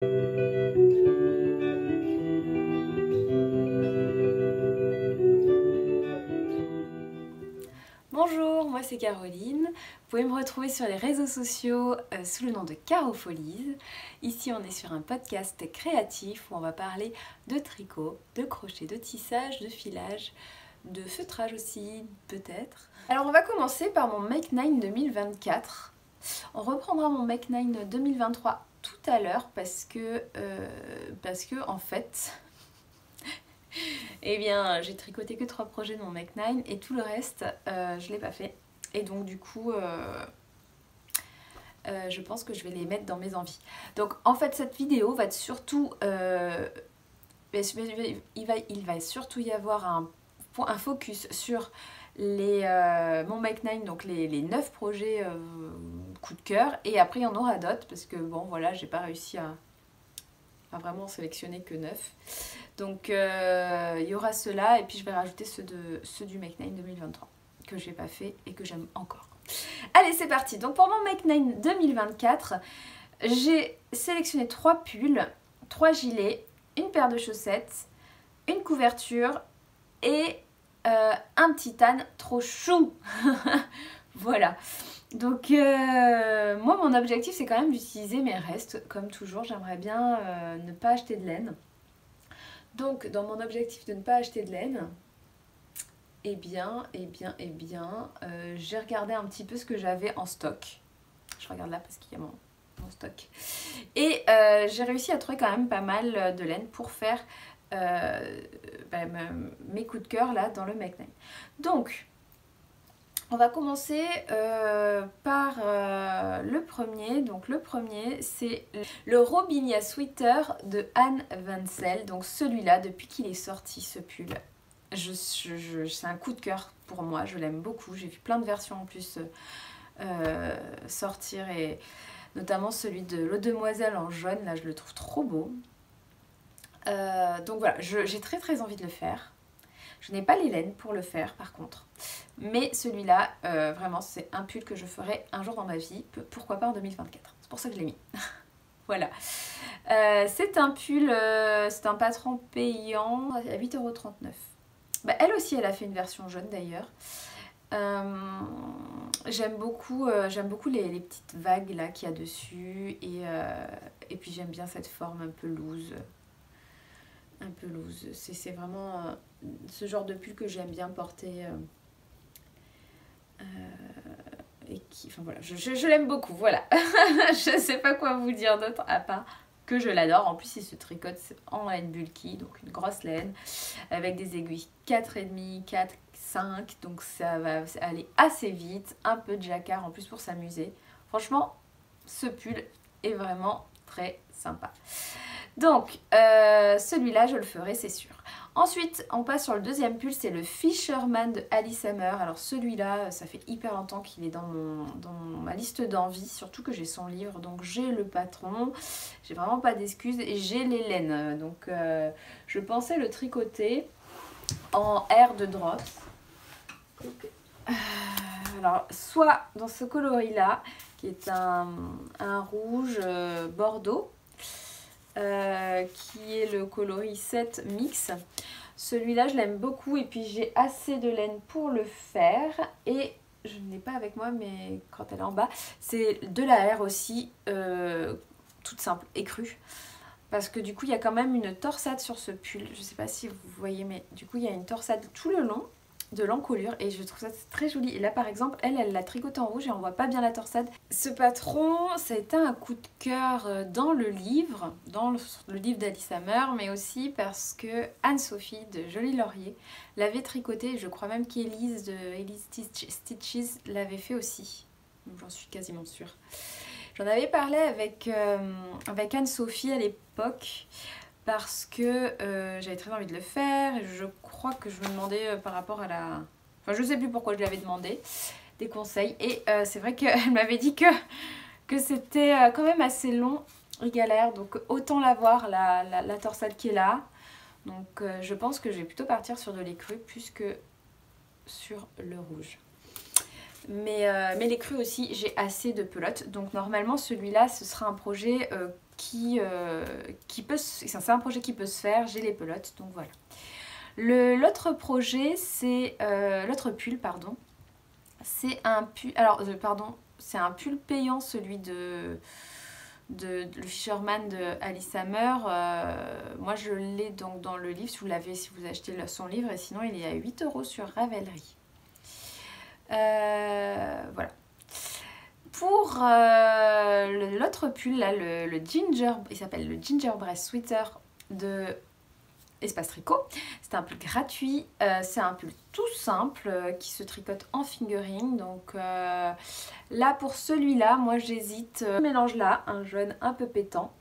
Bonjour, moi c'est Caroline. Vous pouvez me retrouver sur les réseaux sociaux sous le nom de Carofolies. Ici on est sur un podcast créatif où on va parler de tricot, de crochet, de tissage, de filage, de feutrage aussi peut-être. Alors on va commencer par mon Make 9 2024. On reprendra mon Make 9 2023 tout à l'heure parce que en fait... Eh bien, j'ai tricoté que 3 projets de mon Make 9 et tout le reste, je l'ai pas fait. Et donc du coup, je pense que je vais les mettre dans mes envies. Donc en fait, cette vidéo va être surtout... il va surtout y avoir un focus sur mon Make 9, donc les 9 projets coup de cœur. Et après, il y en aura d'autres parce que bon, voilà, j'ai pas réussi à vraiment sélectionner que 9. Donc il y aura ceux-là et puis je vais rajouter ceux du Make 9 2023 que j'ai pas fait et que j'aime encore. Allez, c'est parti. Donc pour mon Make 9 2024, j'ai sélectionné 3 pulls, 3 gilets, une paire de chaussettes, une couverture et un petit âne trop chou. Voilà. Donc moi mon objectif c'est quand même d'utiliser mes restes comme toujours. J'aimerais bien ne pas acheter de laine. Donc dans mon objectif de ne pas acheter de laine, j'ai regardé un petit peu ce que j'avais en stock. Je regarde là parce qu'il y a mon stock. Et j'ai réussi à trouver quand même pas mal de laine pour faire mes coups de cœur là dans le Make 9. Donc on va commencer par le premier. Donc le premier c'est le Robinia Sweater de Anne Wencel. Donc celui-là, depuis qu'il est sorti ce pull, c'est un coup de cœur pour moi. Je l'aime beaucoup. J'ai vu plein de versions en plus sortir, et notamment celui de l'Eau Demoiselle en jaune. Là je le trouve trop beau. Donc voilà, j'ai très envie de le faire. Je n'ai pas les laines pour le faire par contre. Mais celui-là, vraiment, c'est un pull que je ferai un jour dans ma vie. Pourquoi pas en 2024. C'est pour ça que je l'ai mis. Voilà. C'est un pull, c'est un patron payant à 8,39 €. Bah, elle aussi, elle a fait une version jaune d'ailleurs. J'aime beaucoup les petites vagues là qu'il y a dessus. Et puis j'aime bien cette forme un peu loose. C'est vraiment ce genre de pull que j'aime bien porter enfin voilà, je l'aime beaucoup, voilà. Je sais pas quoi vous dire d'autre à part que je l'adore. En plus il se tricote en laine bulky, donc une grosse laine avec des aiguilles 4,5, 4, 5, donc ça va aller assez vite, un peu de jacquard en plus pour s'amuser. Franchement ce pull est vraiment très sympa. Donc celui-là je le ferai, c'est sûr. Ensuite on passe sur le deuxième pull, c'est le Fisherman de Alice Hammer. Alors celui-là ça fait hyper longtemps qu'il est dans ma liste d'envie, surtout que j'ai son livre, donc j'ai le patron, j'ai vraiment pas d'excuses et j'ai les laines. Donc je pensais le tricoter en air de Drops. Alors soit dans ce coloris là qui est un rouge bordeaux, qui est le coloris 7 mix. Celui-là je l'aime beaucoup et puis j'ai assez de laine pour le faire. Et je ne l'ai pas avec moi mais quand elle est en bas, c'est de la R aussi, toute simple et crue. Parce que du coup il y a quand même une torsade sur ce pull. Je ne sais pas si vous voyez mais du coup il y a une torsade tout le long de l'encolure et je trouve ça très joli. Et là par exemple elle l'a tricoté en rouge et on voit pas bien la torsade. Ce patron ça a été un coup de cœur dans le livre d'Alice Hammer, mais aussi parce que Anne-Sophie de Jolie Laurier l'avait tricoté. Je crois même qu'Elise de Elise Stitches l'avait fait aussi, j'en suis quasiment sûre. J'en avais parlé avec Anne-Sophie à l'époque parce que j'avais très envie de le faire et je crois que je me demandais par rapport à la... Enfin je sais plus pourquoi je lui avais demandé des conseils et c'est vrai qu'elle m'avait dit que c'était quand même assez long et galère, donc autant l'avoir la torsade qui est là. Donc je pense que je vais plutôt partir sur de l'écru plus que sur le rouge. Mais les crus aussi, j'ai assez de pelotes. Donc normalement celui-là ce sera un projet c'est un projet qui peut se faire, j'ai les pelotes, donc voilà. L'autre projet, c'est l'autre pull, pardon. C'est un pull, alors pardon, c'est un pull payant, celui de le Fisherman de Alice Hammer. Moi je l'ai donc dans le livre, si vous l'avez, si vous achetez son livre, et sinon il est à 8 € sur Ravelry. Voilà. Pour l'autre pull là, le Ginger, il s'appelle le Gingerbread Sweater de Espace Tricot. C'est un pull gratuit, c'est un pull tout simple qui se tricote en fingering. Donc là pour celui-là, moi j'hésite. Je mélange là un jaune un peu pétant.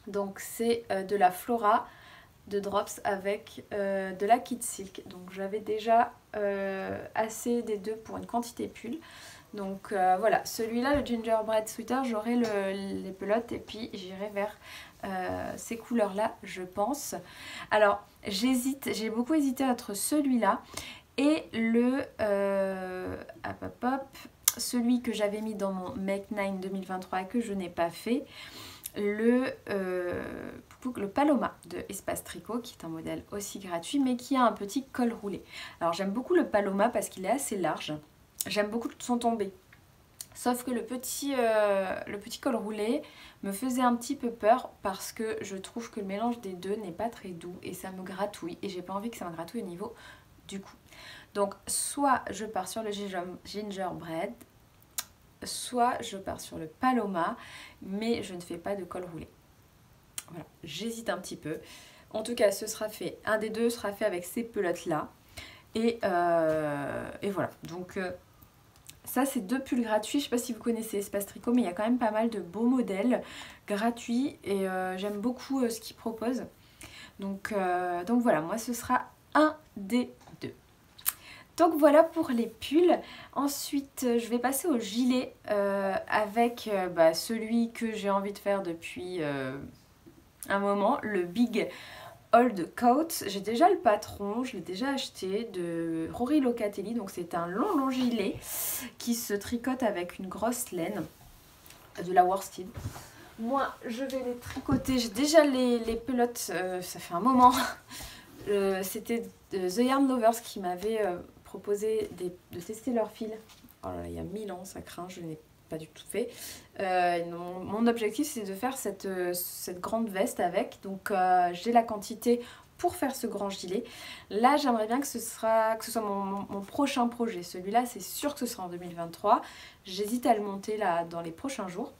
Donc c'est de la Flora de Drops avec de la Kid Silk. Donc j'avais déjà assez des deux pour une quantité pull. Donc voilà, celui-là, le Gingerbread Sweater, j'aurai les pelotes et puis j'irai vers ces couleurs-là, je pense. Alors, j'ai beaucoup hésité entre celui-là et celui que j'avais mis dans mon Make 9 2023 et que je n'ai pas fait, le Paloma de Espace Tricot, qui est un modèle aussi gratuit mais qui a un petit col roulé. Alors j'aime beaucoup le Paloma parce qu'il est assez large. J'aime beaucoup son tombé. Sauf que le petit col roulé me faisait un petit peu peur parce que je trouve que le mélange des deux n'est pas très doux et ça me gratouille. Et j'ai pas envie que ça me gratouille au niveau du cou. Donc soit je pars sur le Gingerbread, soit je pars sur le Paloma, mais je ne fais pas de col roulé. Voilà, j'hésite un petit peu. En tout cas, ce sera fait, un des deux sera fait avec ces pelotes là. Et voilà, donc ça c'est deux pulls gratuits. Je sais pas si vous connaissez Espace Tricot, mais il y a quand même pas mal de beaux modèles gratuits et j'aime beaucoup ce qu'ils proposent. Donc voilà, moi ce sera un des deux. Donc voilà pour les pulls. Ensuite je vais passer au gilet avec celui que j'ai envie de faire depuis un moment, le Big Old Coat. J'ai déjà le patron, je l'ai déjà acheté de Rory Locatelli. Donc c'est un long gilet qui se tricote avec une grosse laine de la Worsted. Moi je vais les tricoter, j'ai déjà les pelotes, ça fait un moment. C'était The Yarn Lovers qui m'avait proposé de tester leur fil. Oh là là, il y a 1000 ans, ça craint, je n'ai pas du tout fait. Mon objectif c'est de faire cette grande veste avec, donc j'ai la quantité pour faire ce grand gilet. Là j'aimerais bien que ce soit mon prochain projet. Celui-là c'est sûr que ce sera en 2023. J'hésite à le monter là dans les prochains jours.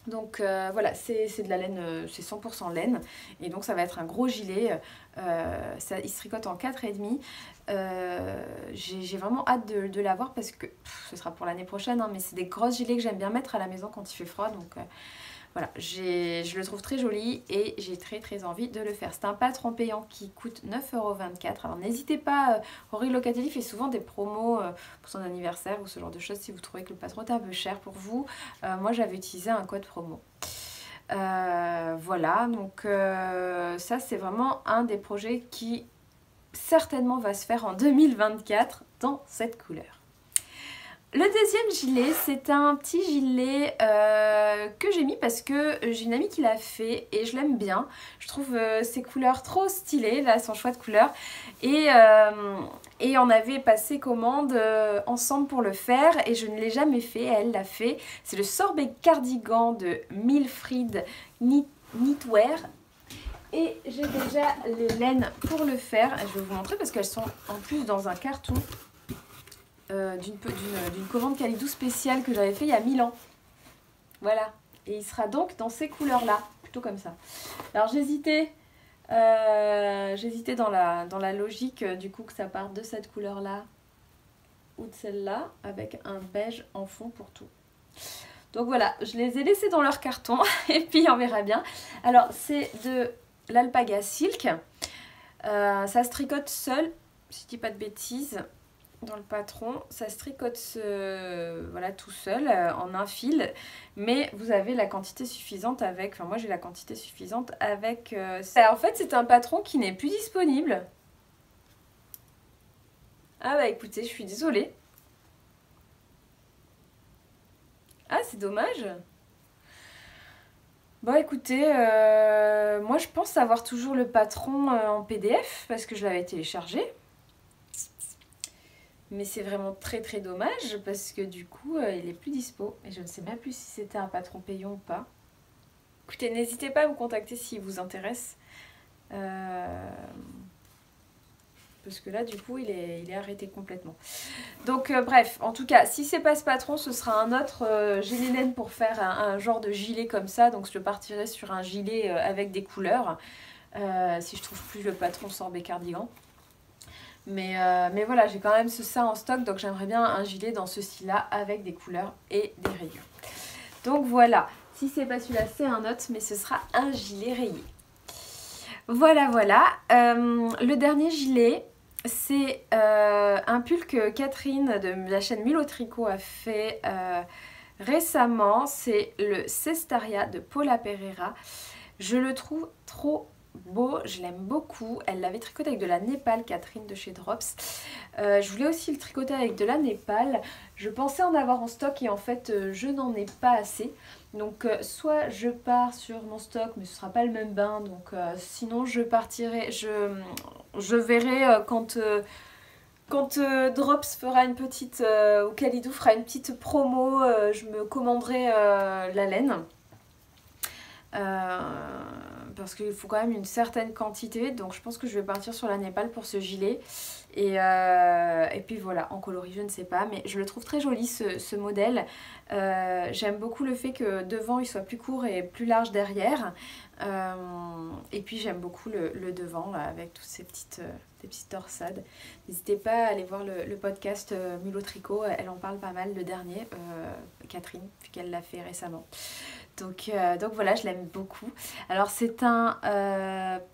Donc voilà, c'est de la laine, c'est 100% laine et donc ça va être un gros gilet. Il se tricote en 4,5. J'ai vraiment hâte de l'avoir parce que ce sera pour l'année prochaine, hein, mais c'est des grosses gilets que j'aime bien mettre à la maison quand il fait froid. Donc voilà, je le trouve très joli et j'ai très envie de le faire. C'est un patron payant qui coûte 9,24 €. Alors n'hésitez pas, Rory Locatelli fait souvent des promos pour son anniversaire ou ce genre de choses si vous trouvez que le patron est un peu cher pour vous. Moi j'avais utilisé un code promo. Voilà, donc ça c'est vraiment un des projets qui certainement va se faire en 2024 dans cette couleur. Le deuxième gilet, c'est un petit gilet que j'ai mis parce que j'ai une amie qui l'a fait et je l'aime bien. Je trouve ces couleurs trop stylées, là, son choix de couleurs. Et on avait passé commande ensemble pour le faire et je ne l'ai jamais fait, elle l'a fait. C'est le sorbet cardigan de Milfrid Knitwear. Et j'ai déjà les laines pour le faire. Je vais vous montrer parce qu'elles sont en plus dans un carton. D'une commande Calidou spéciale que j'avais fait il y a 1000 ans. Voilà. Et il sera donc dans ces couleurs-là, plutôt comme ça. Alors j'hésitais dans la logique du coup que ça parte de cette couleur-là ou de celle-là, avec un beige en fond pour tout. Donc voilà, je les ai laissés dans leur carton et puis on verra bien. Alors c'est de l'Alpaga Silk. Ça se tricote seul, si je dis pas de bêtises. Dans le patron, ça se tricote voilà, tout seul en un fil, mais vous avez la quantité suffisante avec, enfin moi j'ai la quantité suffisante avec en fait c'est un patron qui n'est plus disponible. Ah bah écoutez, je suis désolée. Ah c'est dommage. Bon écoutez, moi je pense avoir toujours le patron en PDF parce que je l'avais téléchargé. Mais c'est vraiment très très dommage parce que du coup il est plus dispo. Et je ne sais même plus si c'était un patron payant ou pas. Écoutez, n'hésitez pas à me contacter s'il vous intéresse. Parce que là du coup il est arrêté complètement. Donc bref, en tout cas, si c'est pas ce patron, ce sera un autre gilet laine pour faire un genre de gilet comme ça. Donc je partirai sur un gilet avec des couleurs. Si je trouve plus le patron sorbet cardigan. Mais voilà, j'ai quand même ça en stock. Donc j'aimerais bien un gilet dans ce style-là avec des couleurs et des rayures. Donc voilà, si c'est pas celui-là, c'est un autre. Mais ce sera un gilet rayé. Voilà, voilà. Le dernier gilet... C'est un pull que Catherine de la chaîne Mulot Tricot a fait récemment. C'est le Cestaria de Paula Pereira. Je le trouve trop beau, je l'aime beaucoup. Elle l'avait tricoté avec de la Népal, Catherine de chez Drops. Je voulais aussi le tricoter avec de la Népal. Je pensais en avoir en stock et en fait je n'en ai pas assez. Donc soit je pars sur mon stock mais ce sera pas le même bain. Donc sinon je partirai, je verrai quand Drops fera une petite, ou Kalidou fera une petite promo, je me commanderai la laine. Parce qu'il faut quand même une certaine quantité, donc je pense que je vais partir sur la Népal pour ce gilet. Et puis voilà, en coloris je ne sais pas, mais je le trouve très joli ce modèle. J'aime beaucoup le fait que devant il soit plus court et plus large derrière. Et puis j'aime beaucoup le devant là, avec toutes ces petites torsades. N'hésitez pas à aller voir le podcast Mulot Tricot, elle en parle pas mal, le dernier, Catherine, puisqu'elle l'a fait récemment. Donc voilà, je l'aime beaucoup. Alors c'est un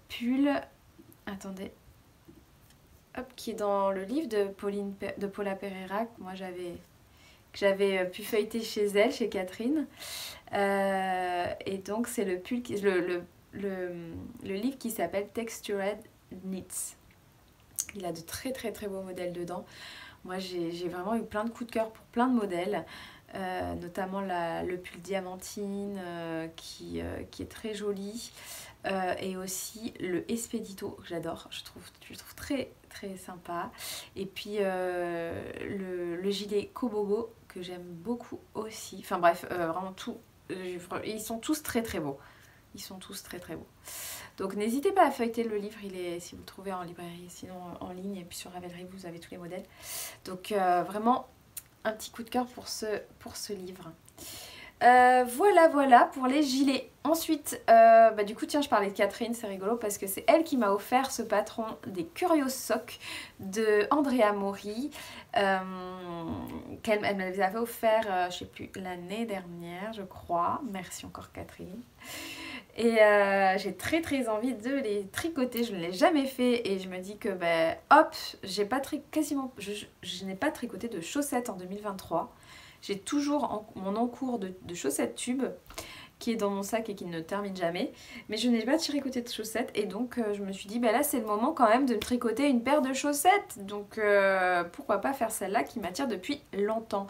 pull, attendez, hop, qui est dans le livre de Paula Pereira que moi j'avais pu feuilleter chez elle, chez Catherine. Et donc c'est le pull, le livre qui s'appelle Textured Knits. Il a de très très très beaux modèles dedans. Moi j'ai vraiment eu plein de coups de cœur pour plein de modèles. Notamment le pull diamantine qui est très joli, et aussi le Espedito que j'adore, je trouve très très sympa, et puis le gilet Kobobo que j'aime beaucoup aussi. Enfin bref, vraiment tout, ils sont tous très très beaux, donc n'hésitez pas à feuilleter le livre, si vous le trouvez en librairie, sinon en ligne, et puis sur Ravelry vous avez tous les modèles. Donc vraiment un petit coup de cœur pour ce livre. Voilà pour les gilets. Ensuite, du coup tiens, je parlais de Catherine, c'est rigolo parce que c'est elle qui m'a offert ce patron des Curious Socks de Andrea Mori, elle me les avait offert, je sais plus, l'année dernière je crois. Merci encore Catherine. Et j'ai très très envie de les tricoter, je ne l'ai jamais fait et je me dis que hop, je n'ai pas tricoté de chaussettes en 2023. J'ai toujours mon encours de chaussettes tubes qui est dans mon sac et qui ne termine jamais, mais je n'ai pas tricoté de chaussettes et donc je me suis dit là c'est le moment quand même de me tricoter une paire de chaussettes, donc pourquoi pas faire celle-là qui m'attire depuis longtemps.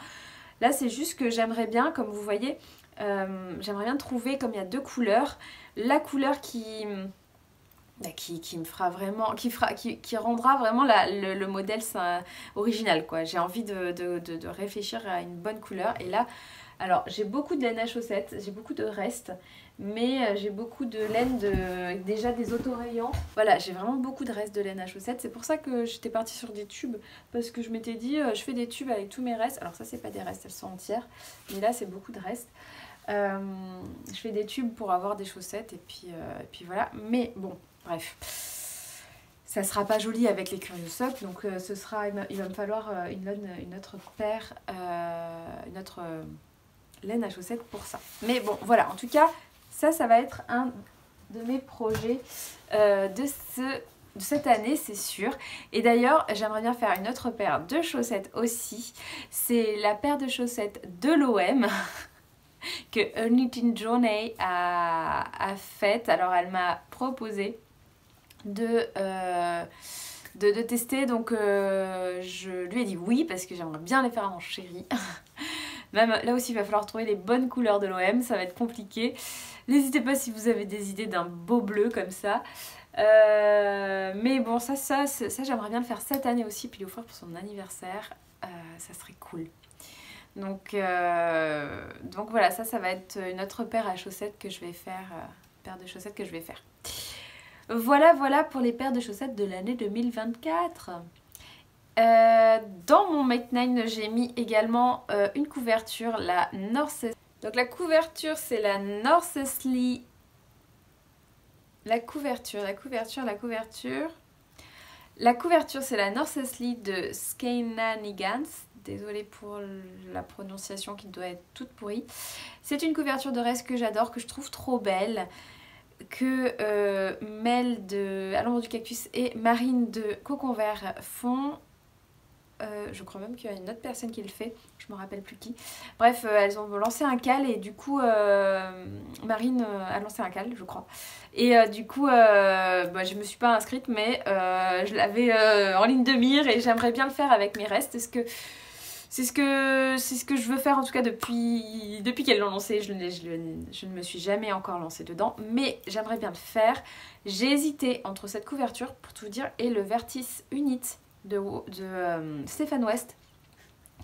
Là c'est juste que j'aimerais bien, comme vous voyez, j'aimerais bien trouver, comme il y a deux couleurs, la couleur qui me fera vraiment, qui rendra vraiment le modèle original quoi. J'ai envie de réfléchir à une bonne couleur. Et là, alors j'ai beaucoup de laine à chaussettes, j'ai beaucoup de restes, mais j'ai beaucoup de laine déjà des autorayants. Voilà, j'ai vraiment beaucoup de restes de laine à chaussettes. C'est pour ça que j'étais partie sur des tubes, parce que je m'étais dit je fais des tubes avec tous mes restes. Alors ça c'est pas des restes, elles sont entières, mais là c'est beaucoup de restes. Je fais des tubes pour avoir des chaussettes et puis voilà. Mais bon, bref, ça sera pas joli avec les Curious Socks, donc il va me falloir une autre paire, une autre laine à chaussettes pour ça. Mais bon, voilà, en tout cas, ça va être un de mes projets de cette année, c'est sûr. Et d'ailleurs, j'aimerais bien faire une autre paire de chaussettes aussi. C'est la paire de chaussettes de l'OM que Knitting Journey a faite. Alors elle m'a proposé de tester, donc je lui ai dit oui parce que j'aimerais bien les faire en chéri. Même là aussi, il va falloir trouver les bonnes couleurs de l'OM, ça va être compliqué. N'hésitez pas si vous avez des idées d'un beau bleu comme ça. Mais bon, ça j'aimerais bien le faire cette année aussi, puis l'offrir pour son anniversaire. Ça serait cool. Donc voilà, ça va être une autre paire à chaussettes que je vais faire. Paire de chaussettes que je vais faire. Voilà pour les paires de chaussettes de l'année 2024. Dans mon Make 9, j'ai mis également une couverture, la North. Donc la couverture, c'est la Northesly. La couverture, c'est la Northesly de Skainanigans. Désolée pour la prononciation qui doit être toute pourrie. C'est une couverture de reste que j'adore, que je trouve trop belle, que Mel de À l'ombre du cactus et Marine de Cocon Vert font. Je crois même qu'il y a une autre personne qui le fait, je me rappelle plus qui. Bref, elles ont lancé un cal et du coup Marine a lancé un cal, je crois. Et du coup je me suis pas inscrite, mais je l'avais en ligne de mire et j'aimerais bien le faire avec mes restes. C'est ce que je veux faire en tout cas depuis qu'elles l'ont lancé. Je ne me suis jamais encore lancée dedans, mais j'aimerais bien le faire. J'ai hésité entre cette couverture, pour tout vous dire, et le Vertis Unit de Stéphane West,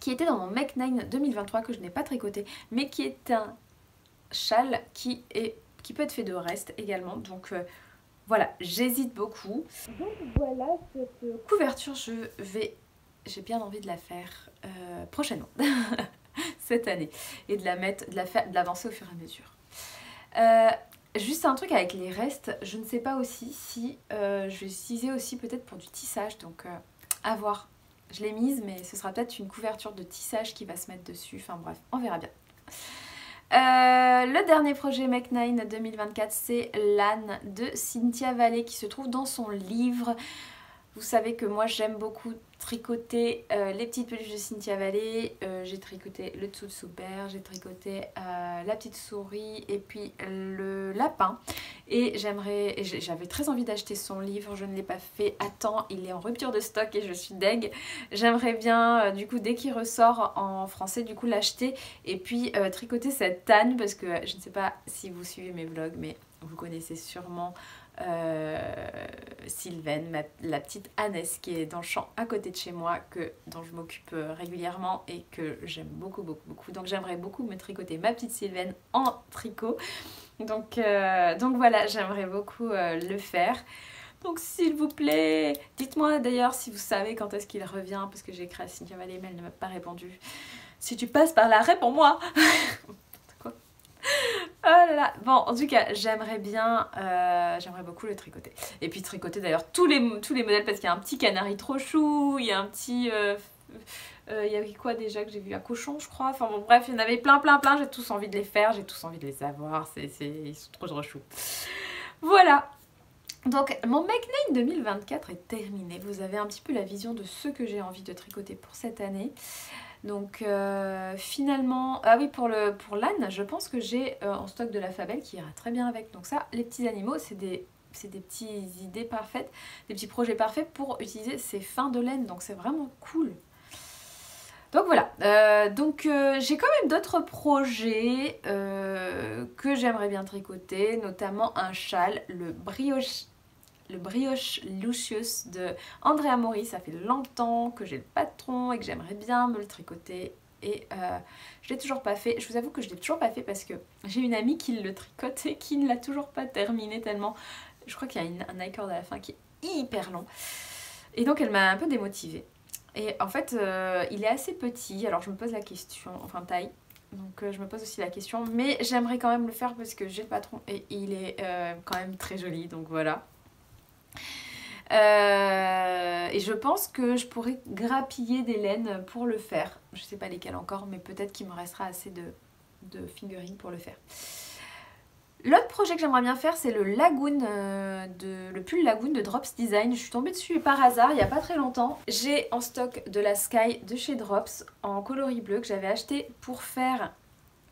qui était dans mon Make 9 2023 que je n'ai pas tricoté, mais qui est un châle qui peut être fait de reste également. Donc voilà, j'hésite beaucoup. Donc voilà, cette couverture, j'ai bien envie de la faire prochainement, cette année, et de l'avancer au fur et à mesure. Juste un truc avec les restes, je ne sais pas aussi si je vais utiliser aussi peut-être pour du tissage, donc à voir. Je l'ai mise, mais ce sera peut-être une couverture de tissage qui va se mettre dessus. Enfin bref, on verra bien. Le dernier projet Make 9 2024, c'est l'âne de Cynthia Vallée qui se trouve dans son livre. Vous savez que moi j'aime beaucoup tricoter les petites peluches de Cynthia Vallée. J'ai tricoté le Tsutsuber, j'ai tricoté la petite souris et puis le lapin. Et j'avais très envie d'acheter son livre, je ne l'ai pas fait à temps, il est en rupture de stock et je suis deg. J'aimerais bien du coup dès qu'il ressort en français du coup l'acheter et puis tricoter cette âne parce que je ne sais pas si vous suivez mes vlogs mais vous connaissez sûrement Sylvaine, la petite ânesse qui est dans le champ à côté de chez moi, dont je m'occupe régulièrement et que j'aime beaucoup. Donc j'aimerais beaucoup me tricoter ma petite Sylvaine en tricot. Donc voilà, j'aimerais beaucoup le faire. Donc s'il vous plaît, dites-moi d'ailleurs si vous savez quand est-ce qu'il revient, parce que j'ai écrit à Cynthia Vallée mais elle ne m'a pas répondu. Si tu passes par là, réponds-moi. Oh là là. Bon, en tout cas, j'aimerais beaucoup le tricoter. Et puis tricoter d'ailleurs tous les modèles parce qu'il y a un petit canari trop chou, il y a un petit... il y avait quoi déjà que j'ai vu? Un cochon, je crois. Enfin bon, bref, il y en avait plein. J'ai tous envie de les faire, j'ai tous envie de les avoir. Ils sont trop choux. Voilà. Donc, mon Make 9 2024 est terminé. Vous avez un petit peu la vision de ce que j'ai envie de tricoter pour cette année. Donc finalement, ah oui pour l'âne, je pense que j'ai en stock de la Fabelle qui ira très bien avec. Donc ça, les petits animaux, c'est des petites idées parfaites, des petits projets parfaits pour utiliser ces fins de laine. Donc c'est vraiment cool. Donc voilà, j'ai quand même d'autres projets que j'aimerais bien tricoter, notamment un châle, le brioche Lucius de Andrea Mori. Ça fait longtemps que j'ai le patron et que j'aimerais bien me le tricoter et je l'ai toujours pas fait. Je vous avoue que je l'ai toujours pas fait parce que j'ai une amie qui le tricote et qui ne l'a toujours pas terminé tellement je crois qu'il y a un i-cord à la fin qui est hyper long et donc elle m'a un peu démotivée. Et en fait il est assez petit, alors je me pose la question, enfin taille. Donc je me pose aussi la question, mais j'aimerais quand même le faire parce que j'ai le patron et il est quand même très joli, donc voilà. Et je pense que je pourrais grappiller des laines pour le faire. Je sais pas lesquelles encore, mais peut-être qu'il me restera assez de figurines pour le faire. L'autre projet que j'aimerais bien faire, c'est le pull Lagoon de Drops Design. Je suis tombée dessus par hasard il n'y a pas très longtemps. J'ai en stock de la Sky de chez Drops en coloris bleu que j'avais acheté pour faire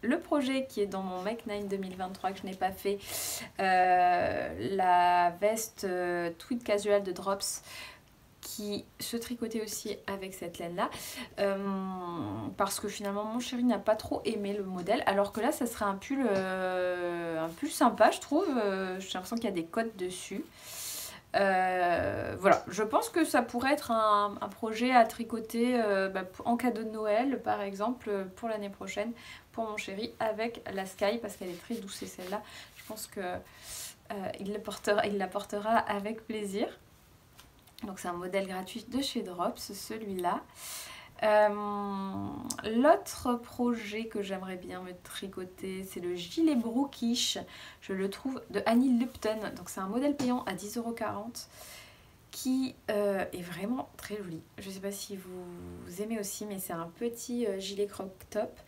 le projet qui est dans mon Make 9 2023 que je n'ai pas fait, la veste tweed casual de Drops. qui se tricotait aussi avec cette laine là parce que finalement mon chéri n'a pas trop aimé le modèle, alors que là ça serait un pull sympa je trouve. J'ai l'impression qu'il y a des codes dessus. Voilà, je pense que ça pourrait être un projet à tricoter en cadeau de Noël par exemple pour l'année prochaine pour mon chéri avec la Sky, parce qu'elle est très douce et celle-là je pense que il la portera avec plaisir. Donc c'est un modèle gratuit de chez Drops, celui-là. L'autre projet que j'aimerais bien me tricoter, c'est le gilet Brookish. Je le trouve de Annie Lupton. Donc c'est un modèle payant à 10,40 € qui est vraiment très joli. Je ne sais pas si vous aimez aussi, mais c'est un petit gilet crop top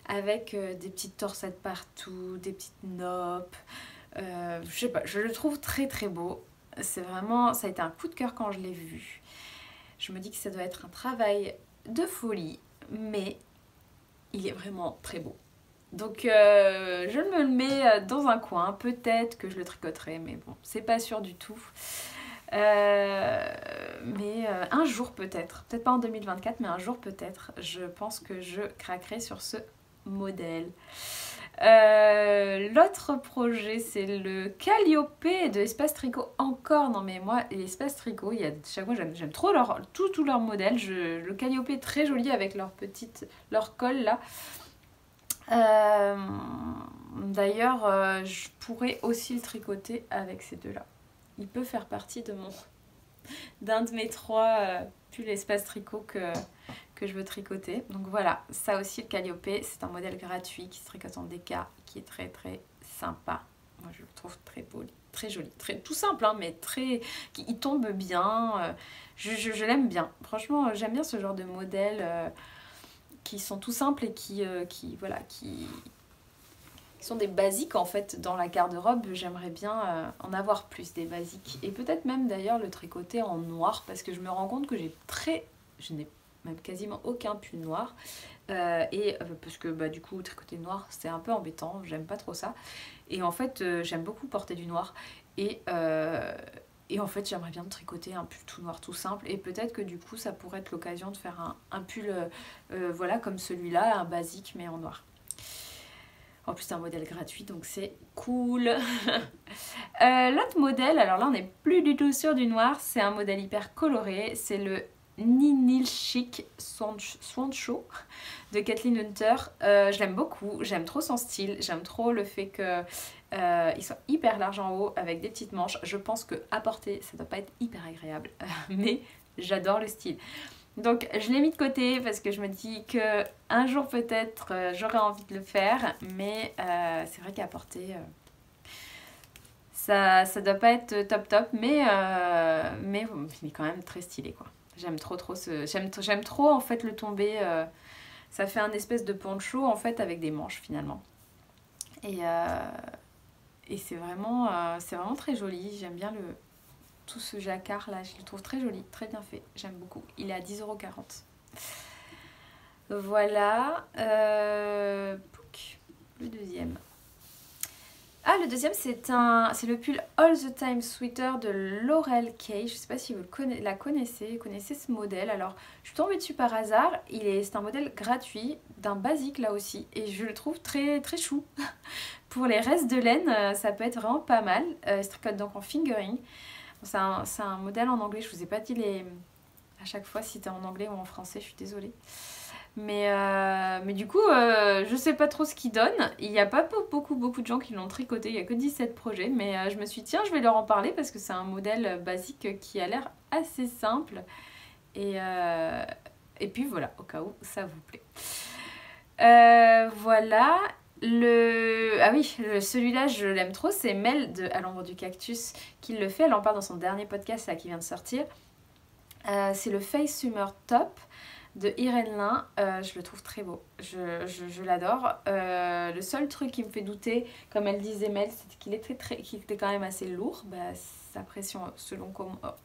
avec des petites torsettes partout, des petites noppes. Je sais pas, je le trouve très très beau. C'est vraiment, ça a été un coup de cœur quand je l'ai vu. Je me dis que ça doit être un travail de folie, mais il est vraiment très beau. Donc je me le mets dans un coin, peut-être que je le tricoterai, mais bon, c'est pas sûr du tout. Mais un jour peut-être pas en 2024, mais un jour peut-être, je pense que je craquerai sur ce modèle. L'autre projet c'est le Calliope de Espace Tricot. Encore, non mais moi Espace Tricot, chaque fois j'aime trop tous leurs modèles. Le Calliope est très joli avec leur colle là. D'ailleurs je pourrais aussi le tricoter avec ces deux là. Il peut faire partie d'un de mes 3 pulls Espace Tricot que je veux tricoter. Donc voilà, ça aussi le Calliope, c'est un modèle gratuit qui se tricote en DK, qui est très très sympa. Moi je le trouve très beau, très joli, tout simple hein, mais il tombe bien. Je l'aime bien. Franchement, j'aime bien ce genre de modèles qui sont tout simples et qui sont des basiques en fait dans la garde-robe. J'aimerais bien en avoir plus des basiques, et peut-être même d'ailleurs le tricoter en noir, parce que je me rends compte que je n'ai même quasiment aucun pull noir parce que du coup tricoter noir c'est un peu embêtant, j'aime pas trop ça, et en fait j'aime beaucoup porter du noir et en fait j'aimerais bien tricoter un pull tout noir tout simple, et peut-être que du coup ça pourrait être l'occasion de faire un pull voilà comme celui-là, un basique mais en noir. En plus c'est un modèle gratuit donc c'est cool. L'autre modèle, alors là on n'est plus du tout sur du noir, c'est un modèle hyper coloré, c'est le Ninil Chic Swanshaw de Kathleen Hunter. Je l'aime beaucoup, j'aime trop son style, j'aime trop le fait qu'il soit hyper large en haut avec des petites manches. Je pense que à porter ça doit pas être hyper agréable mais j'adore le style. Donc je l'ai mis de côté parce que je me dis que un jour peut-être j'aurai envie de le faire, mais c'est vrai qu'à porter ça doit pas être top, mais il est quand même très stylé quoi. J'aime trop en fait le tombé. Ça fait un espèce de poncho en fait avec des manches finalement. Et c'est vraiment très joli. J'aime bien tout ce jacquard là. Je le trouve très joli, très bien fait. J'aime beaucoup. Il est à 10,40 €. Voilà. Le deuxième. Ah, le deuxième, c'est le pull All the Time Sweater de Laurel Kay. Je ne sais pas si vous connaissez ce modèle. Alors, je suis tombée dessus par hasard. C'est un modèle gratuit, d'un basique là aussi. Et je le trouve très, très chou. Pour les restes de laine, ça peut être vraiment pas mal. Il se tricote donc en fingering. C'est un modèle en anglais. Je ne vous ai pas dit à chaque fois si c'était en anglais ou en français. Je suis désolée. Mais du coup, je sais pas trop ce qu'il donne. Il n'y a pas beaucoup de gens qui l'ont tricoté. Il n'y a que 17 projets. Mais je me suis dit, tiens, je vais leur en parler parce que c'est un modèle basique qui a l'air assez simple. Et puis voilà, au cas où ça vous plaît. Voilà. Ah oui, celui-là, je l'aime trop. C'est Mel de À l'ombre du cactus qui le fait. Elle en parle dans son dernier podcast là, qui vient de sortir. C'est le Face Summer Top de Irène Lin. Je le trouve très beau, je l'adore. Le seul truc qui me fait douter, comme elle disait Mel, c'est qu'il était quand même assez lourd, sa pression selon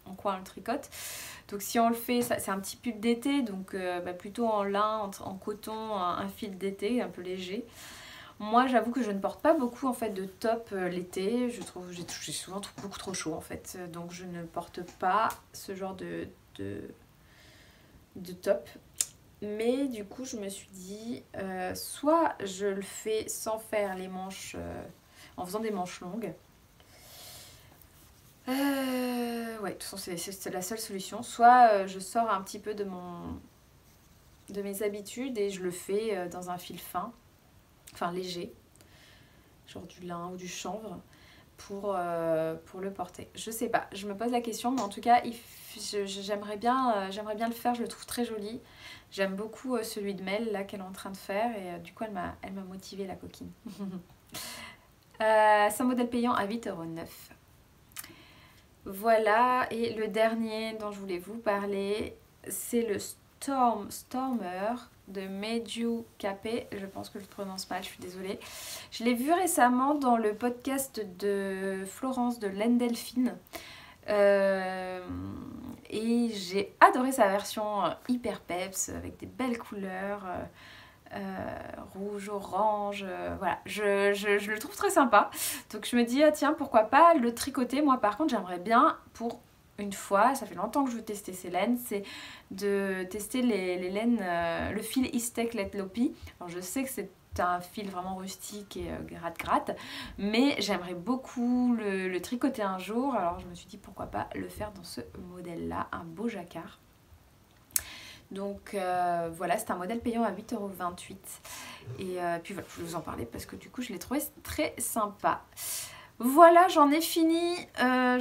en quoi on le tricote. Donc si on le fait, c'est un petit pull d'été, donc plutôt en lin, en coton, un fil d'été un peu léger. Moi j'avoue que je ne porte pas beaucoup en fait de top l'été, j'ai souvent beaucoup trop chaud en fait, donc je ne porte pas ce genre de de top. Mais du coup je me suis dit soit je le fais sans faire les manches, en faisant des manches longues. Ouais, de toute façon c'est la seule solution. Soit je sors un petit peu de mes habitudes et je le fais dans un fil fin, enfin léger, genre du lin ou du chanvre, pour le porter. Je sais pas, je me pose la question, mais en tout cas j'aimerais bien le faire, je le trouve très joli. J'aime beaucoup celui de Mel là qu'elle est en train de faire et du coup elle m'a motivée, la coquine. C'est un modèle payant à 8,09 €. Voilà, et le dernier dont je voulais vous parler, c'est le Stormer de Mediu Capé. Je pense que je le prononce mal, je suis désolée. Je l'ai vu récemment dans le podcast de Florence de Laine Delphine. Et j'ai adoré sa version hyper peps, avec des belles couleurs, rouge, orange, voilà, je le trouve très sympa. Donc je me dis, ah tiens, pourquoi pas le tricoter. Moi par contre j'aimerais bien, pour une fois, ça fait longtemps que je veux tester ces laines, c'est de tester les laines, le fil Istek Let Lopi. Alors je sais que c'est un fil vraiment rustique et gratte-gratte, mais j'aimerais beaucoup le tricoter un jour. Alors je me suis dit pourquoi pas le faire dans ce modèle là, un beau jacquard. Donc voilà, c'est un modèle payant à 8,28 €. Et puis voilà, je vais vous en parler parce que du coup je l'ai trouvé très sympa. Voilà, j'en ai fini. Un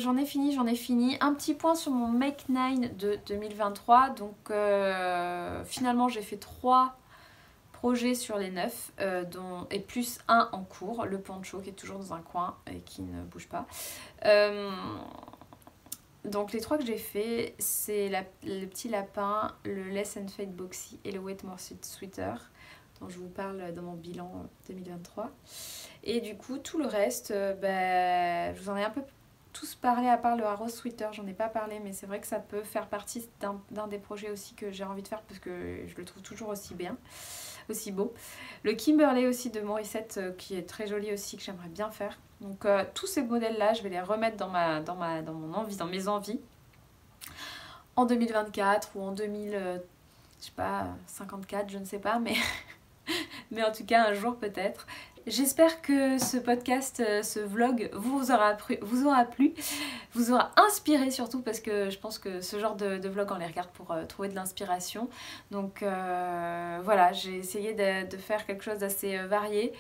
petit point sur mon Make 9 de 2023. Donc finalement j'ai fait 3 projets sur les 9, et plus un en cours, le poncho qui est toujours dans un coin et qui ne bouge pas. Donc les 3 que j'ai fait, c'est le petit lapin, le Less and Fade Boxy et le Wet More Sweater, dont je vous parle dans mon bilan 2023. Et du coup tout le reste, je vous en ai un peu tous parlé, à part le Rose Sweater, j'en ai pas parlé, mais c'est vrai que ça peut faire partie d'un des projets aussi que j'ai envie de faire parce que je le trouve toujours aussi bien, aussi beau. Le Kimberley aussi de Morissette, qui est très joli aussi, que j'aimerais bien faire. Donc tous ces modèles là je vais les remettre dans mes envies en 2024 ou en 2000, je sais pas, 54, je ne sais pas, mais en tout cas un jour peut-être. J'espère que ce podcast, ce vlog vous aura plu, vous aura inspiré surtout, parce que je pense que ce genre de vlog on les regarde pour trouver de l'inspiration. Donc voilà, j'ai essayé de faire quelque chose d'assez varié.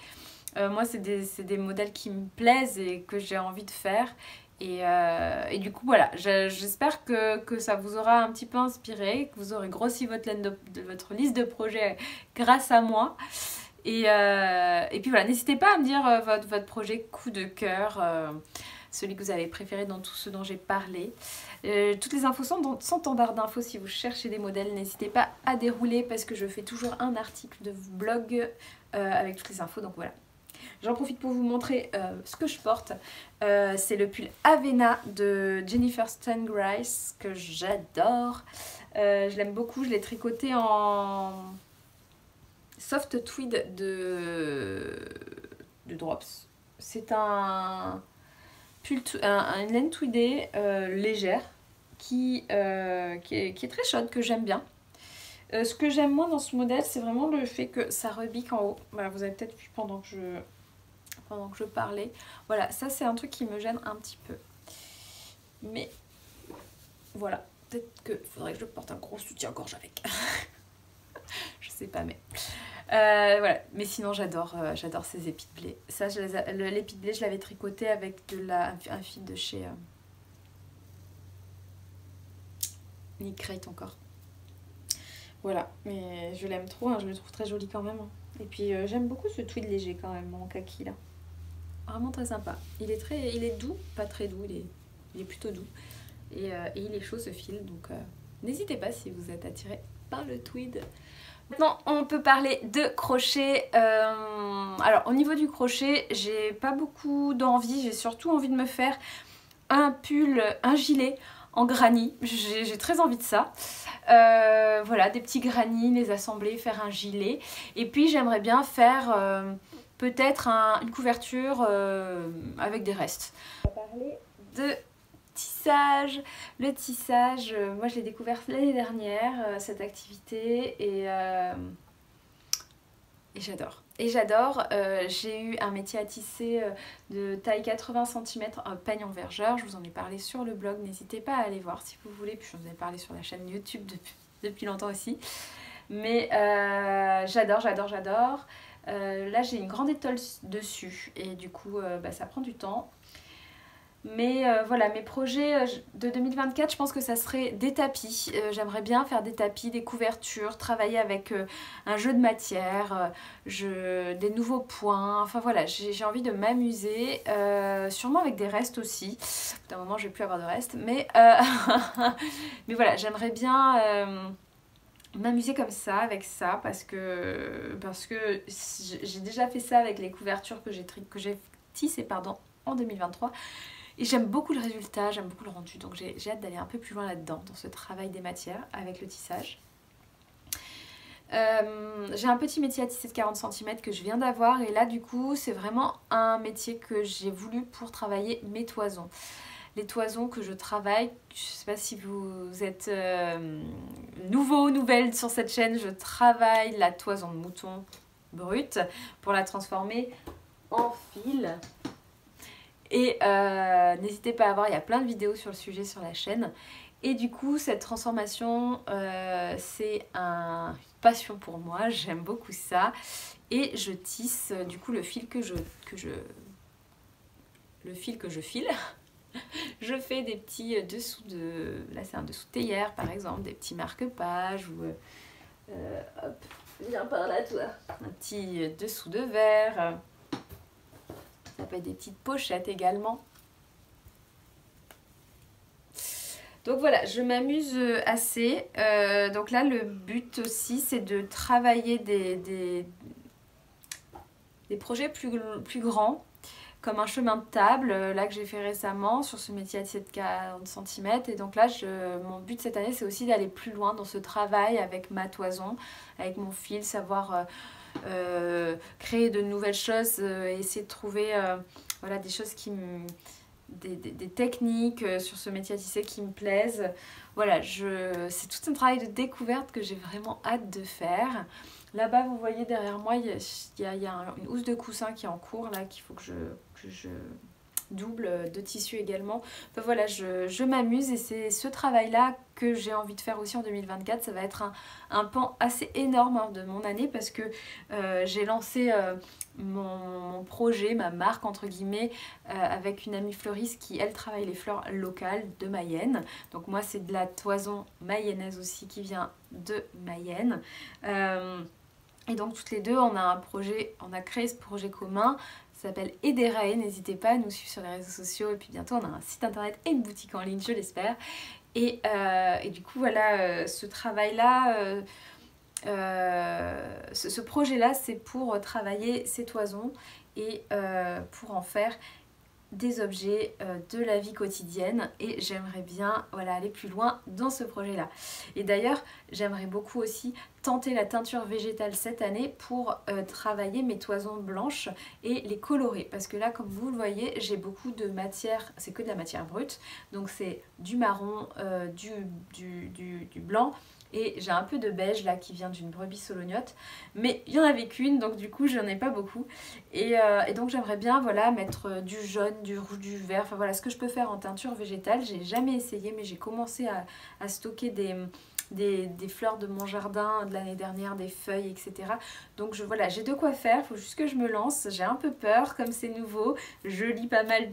Moi c'est des modèles qui me plaisent et que j'ai envie de faire. Et du coup voilà, j'espère que ça vous aura un petit peu inspiré, que vous aurez grossi votre liste de projets grâce à moi. Et puis voilà, n'hésitez pas à me dire votre projet coup de cœur, celui que vous avez préféré dans tout ce dont j'ai parlé. Toutes les infos sont en barre d'infos si vous cherchez des modèles. N'hésitez pas à dérouler parce que je fais toujours un article de blog avec toutes les infos, donc voilà. J'en profite pour vous montrer ce que je porte. C'est le pull Avena de Jennifer Stengrace que j'adore. Je l'aime beaucoup, je l'ai tricoté en soft tweed de Drops. C'est un pull, une laine tweedée légère qui est très chaude, que j'aime bien. Ce que j'aime moins dans ce modèle, c'est vraiment le fait que ça rebique en haut. Voilà, vous avez peut-être vu pendant que je parlais. Voilà, ça c'est un truc qui me gêne un petit peu. Mais voilà, peut-être qu'il faudrait que je porte un gros soutien-gorge avec. Je sais pas, mais... voilà, mais sinon j'adore ces épis de blé. Ça, l'épi de blé, je l'avais tricoté avec un fil de chez Nick Crate encore. Voilà, mais je l'aime trop, hein, je le trouve très joli quand même. Et puis j'aime beaucoup ce tweed léger quand même, en kaki là. Vraiment très sympa. Il est doux, pas très doux, il est plutôt doux. Et il est chaud ce fil, donc n'hésitez pas si vous êtes attiré par le tweed. Maintenant, on peut parler de crochet. Alors, au niveau du crochet, j'ai pas beaucoup d'envie. J'ai surtout envie de me faire un pull, un gilet en granny. J'ai très envie de ça. Voilà, des petits granny, les assembler, faire un gilet. Et puis, j'aimerais bien faire peut-être une couverture avec des restes. On va parler de tissu. tissage. Le tissage, moi je l'ai découvert l'année dernière, cette activité, et j'adore. Et j'adore, j'ai eu un métier à tisser de taille 80 cm, un peigne en vergeur, je vous en ai parlé sur le blog, n'hésitez pas à aller voir si vous voulez, puis je vous en ai parlé sur la chaîne YouTube depuis longtemps aussi. Mais j'adore, j'adore, j'adore. Là j'ai une grande étole dessus et du coup ça prend du temps. Mais voilà, mes projets de 2024, je pense que ça serait des tapis. J'aimerais bien faire des tapis, des couvertures, travailler avec un jeu de matière, des nouveaux points. Enfin voilà, j'ai envie de m'amuser, sûrement avec des restes aussi. D'un moment, je vais plus avoir de restes, mais mais voilà, j'aimerais bien m'amuser comme ça, avec ça, parce que j'ai déjà fait ça avec les couvertures que j'ai tissées en 2023. Et j'aime beaucoup le résultat, j'aime beaucoup le rendu, donc j'ai hâte d'aller un peu plus loin là-dedans, dans ce travail des matières avec le tissage. J'ai un petit métier à tisser de 40 cm que je viens d'avoir, et là du coup c'est vraiment un métier que j'ai voulu pour travailler mes toisons. Les toisons que je travaille, je ne sais pas si vous êtes nouvelle sur cette chaîne, je travaille la toison de mouton brute pour la transformer en fil. Et n'hésitez pas à voir, il y a plein de vidéos sur le sujet sur la chaîne. Et du coup, cette transformation, c'est une passion pour moi, j'aime beaucoup ça. Et je tisse du coup le fil que je file. Je fais des petits dessous de... Là c'est un dessous de théière par exemple, des petits marque-pages ou... hop, viens par là toi. Un petit dessous de verre. Ça peut être des petites pochettes également. Donc voilà, je m'amuse assez. Donc là, le but aussi, c'est de travailler des projets plus grands, comme un chemin de table, là que j'ai fait récemment, sur ce métier à tisser de 40 cm. Et donc là, mon but cette année, c'est aussi d'aller plus loin dans ce travail avec ma toison, avec mon fil, savoir... créer de nouvelles choses, essayer de trouver voilà, des choses des techniques sur ce métier à tisser qui me plaisent. Voilà, c'est tout un travail de découverte que j'ai vraiment hâte de faire. Là-bas, vous voyez derrière moi, il y a une housse de coussin qui est en cours, là, qu'il faut que je double de tissu également. Enfin, voilà, je m'amuse, et c'est ce travail-là que j'ai envie de faire aussi en 2024. Ça va être un pan assez énorme de mon année, parce que j'ai lancé mon projet, ma marque entre guillemets, avec une amie fleuriste qui elle travaille les fleurs locales de Mayenne. Donc moi c'est de la toison mayonnaise aussi qui vient de Mayenne. Et donc toutes les deux on a créé ce projet commun. Ça s'appelle Ederae, n'hésitez pas à nous suivre sur les réseaux sociaux, et puis bientôt on a un site internet et une boutique en ligne, je l'espère. Et du coup voilà, ce travail là, ce projet là, c'est pour travailler ces toisons et pour en faire des objets de la vie quotidienne, et j'aimerais bien voilà, aller plus loin dans ce projet là. Et d'ailleurs j'aimerais beaucoup aussi tenter la teinture végétale cette année pour travailler mes toisons blanches et les colorer, parce que là comme vous le voyez j'ai beaucoup de matière, c'est que de la matière brute, donc c'est du marron, du blanc, et j'ai un peu de beige là qui vient d'une brebis solognotte, mais il n'y en avait qu'une, donc du coup j'en ai pas beaucoup, et donc j'aimerais bien voilà, mettre du jaune, du rouge, du vert, enfin voilà ce que je peux faire en teinture végétale. J'ai jamais essayé, mais j'ai commencé à stocker des fleurs de mon jardin de l'année dernière, des feuilles, etc. Donc voilà, j'ai de quoi faire, il faut juste que je me lance. J'ai un peu peur comme c'est nouveau, je lis pas mal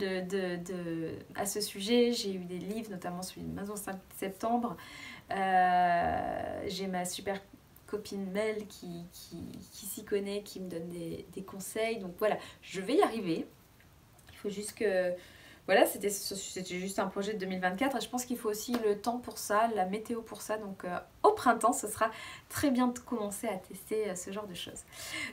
à ce sujet, j'ai eu des livres, notamment celui de Maison 5 septembre. J'ai ma super copine Mel qui s'y connaît, qui me donne des conseils, donc voilà, je vais y arriver. Il faut juste que... Voilà, c'était juste un projet de 2024, et je pense qu'il faut aussi le temps pour ça, la météo pour ça, donc au printemps ce sera très bien de commencer à tester ce genre de choses.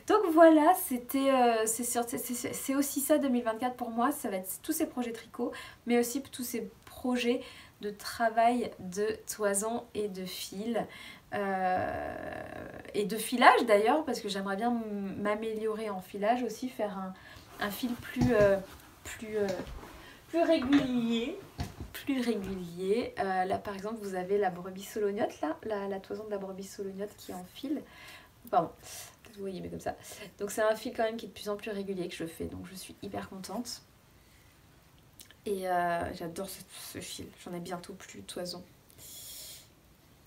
Donc voilà, c'est aussi ça 2024 pour moi, ça va être tous ces projets tricot, mais aussi tous ces projets de travail de toison et de fil, et de filage d'ailleurs, parce que j'aimerais bien m'améliorer en filage aussi, faire un fil plus régulier, irrégulier. Là par exemple vous avez la brebis solognotte, là, la toison de la brebis solognotte qui est en fil. Pardon, peut-être vous voyez mais comme ça. Donc c'est un fil quand même qui est de plus en plus régulier que je fais, donc je suis hyper contente. Et j'adore ce fil, j'en ai bientôt plus de toison.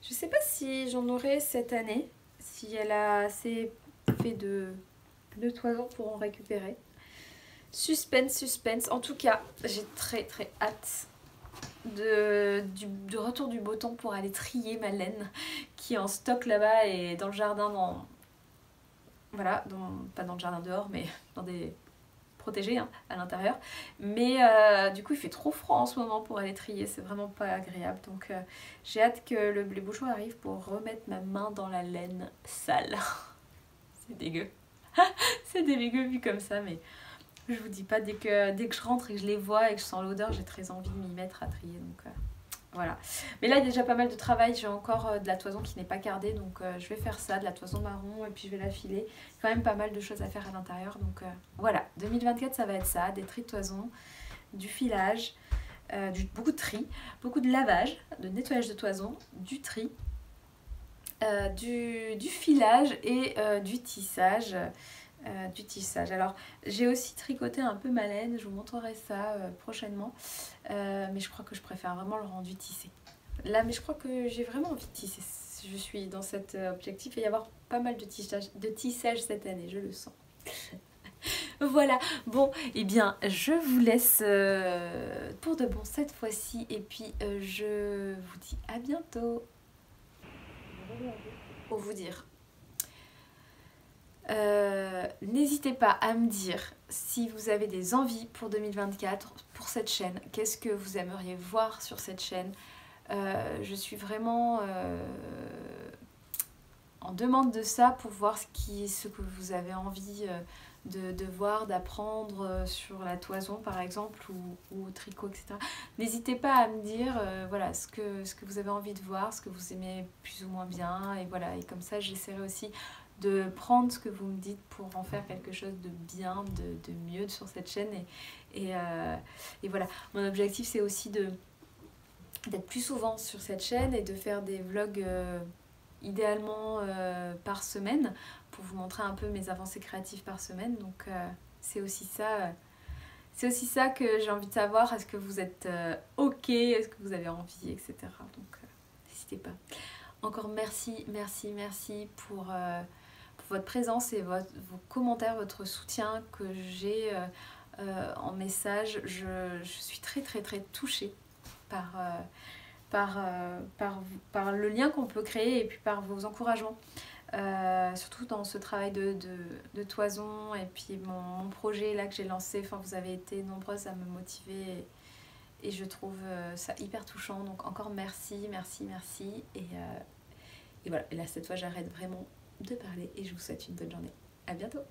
Je sais pas si j'en aurai cette année, si elle a assez fait de toison pour en récupérer. Suspense, suspense. En tout cas, j'ai très très hâte de retour du beau temps pour aller trier ma laine qui est en stock là-bas et dans le jardin, voilà, pas dans le jardin dehors, mais dans des protégés hein, à l'intérieur. Mais du coup, il fait trop froid en ce moment pour aller trier, c'est vraiment pas agréable. Donc j'ai hâte que les bouchons arrivent pour remettre ma main dans la laine sale. C'est dégueu. C'est dégueu vu comme ça, mais je vous dis pas, dès que je rentre et que je les vois et que je sens l'odeur, j'ai très envie de m'y mettre à trier. Donc voilà. Mais là, il y a déjà pas mal de travail. J'ai encore de la toison qui n'est pas cardée. Donc je vais faire ça, de la toison marron. Et puis je vais la filer. Quand même pas mal de choses à faire à l'intérieur. Donc voilà. 2024, ça va être ça. Des tris de toison, du filage, beaucoup de tri, beaucoup de lavage, de nettoyage de toison, du tri, du filage et du tissage. Alors j'ai aussi tricoté un peu ma laine, je vous montrerai ça prochainement, mais je crois que je préfère vraiment le rendu tissé là, mais je crois que j'ai vraiment envie de tisser, je suis dans cet objectif et y avoir pas mal de tissage cette année, je le sens. Voilà, bon, et bien je vous laisse pour de bon cette fois-ci et puis je vous dis à bientôt. Pour vous dire, n'hésitez pas à me dire si vous avez des envies pour 2024 pour cette chaîne, qu'est-ce que vous aimeriez voir sur cette chaîne. Je suis vraiment en demande de ça pour voir ce que vous avez envie de voir, d'apprendre sur la toison par exemple ou au tricot, etc. N'hésitez pas à me dire voilà, ce que vous avez envie de voir, ce que vous aimez plus ou moins bien, et voilà, et comme ça j'essaierai aussi de prendre ce que vous me dites pour en faire quelque chose de bien, de mieux sur cette chaîne. Et voilà, mon objectif c'est aussi d'être plus souvent sur cette chaîne et de faire des vlogs idéalement par semaine pour vous montrer un peu mes avancées créatives par semaine. Donc c'est aussi ça que j'ai envie de savoir. Est-ce que vous êtes ok, est-ce que vous avez envie, etc. Donc n'hésitez pas. Encore merci pour votre présence et vos commentaires, votre soutien que j'ai en message. Je suis très touchée par le lien qu'on peut créer et puis par vos encouragements. Surtout dans ce travail de toison et puis mon projet là que j'ai lancé. Enfin, vous avez été nombreuses à me motiver et je trouve ça hyper touchant. Donc encore merci. Et voilà, et là cette fois j'arrête vraiment de parler et je vous souhaite une bonne journée. À bientôt.